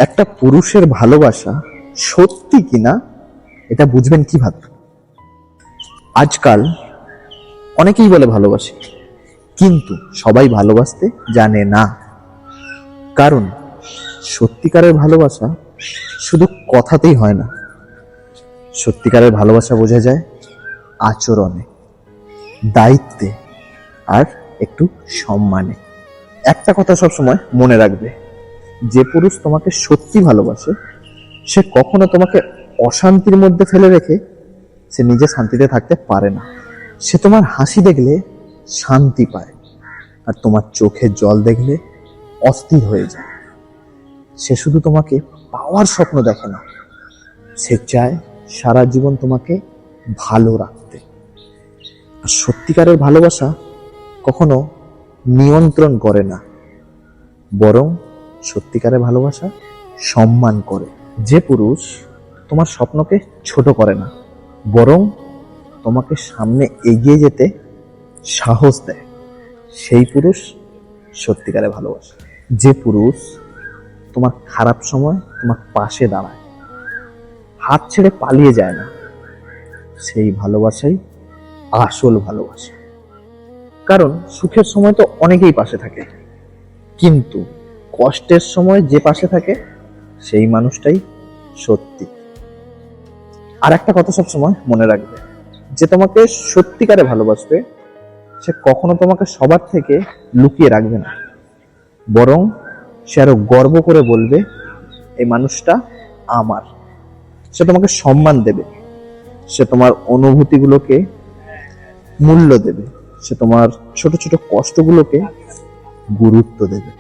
একটা পুরুষের ভালোবাসা সত্যি কিনা এটা বুঝবেন কিভাবে? আজকাল অনেকেই বলে ভালোবাসে, কিন্তু সবাই ভালোবাসতে জানে না। কারণ সত্যিকারের ভালোবাসা শুধু কথাতেই হয় না, সত্যিকারের ভালোবাসা বোঝা যায় আচরণে, দায়িত্বে আর একটু সম্মানে। একটা কথা সবসময় মনে রাখবে, যে পুরুষ তোমাকে সত্যি ভালোবাসে সে কখনো তোমাকে অশান্তির মধ্যে ফেলে রেখে সে নিজে শান্তিতে থাকতে পারে না। সে তোমার হাসি দেখলে শান্তি পায়, আর তোমার চোখে জল দেখলে অস্থির হয়ে যায়। সে শুধু তোমাকে পাওয়ার স্বপ্ন দেখে না, সে চায় সারা জীবন তোমাকে ভালো রাখতে। আর সত্যিকারের ভালোবাসা কখনো নিয়ন্ত্রণ করে না, বরং সত্যিকারের ভালোবাসা সম্মান করে। যে পুরুষ তোমার স্বপ্নকে ছোট করে না, বরং তোমাকে সামনে এগিয়ে যেতে সাহস দেয়, সেই পুরুষ সত্যিকারের ভালোবাসা। যে পুরুষ তোমার খারাপ সময় তোমার পাশে দাঁড়ায়, হাত ছেড়ে পালিয়ে যায় না, সেই ভালোবাসাই আসল ভালোবাসা। কারণ সুখের সময় তো অনেকেই পাশে থাকে, কিন্তু কষ্টের সময় যে পাশে থাকে সেই মানুষটাই সত্যি। আর একটা কথা সবসময় মনে রাখবে, যে তোমাকে সত্যিকারে ভালোবাসবে সে কখনো তোমাকে সবার থেকে লুকিয়ে রাখবে না, বরং সে আরো গর্ব করে বলবে এই মানুষটা আমার। সে তোমাকে সম্মান দেবে, সে তোমার অনুভূতিগুলোকে মূল্য দেবে, সে তোমার ছোট ছোট কষ্টগুলোকে গুরুত্ব দেবে।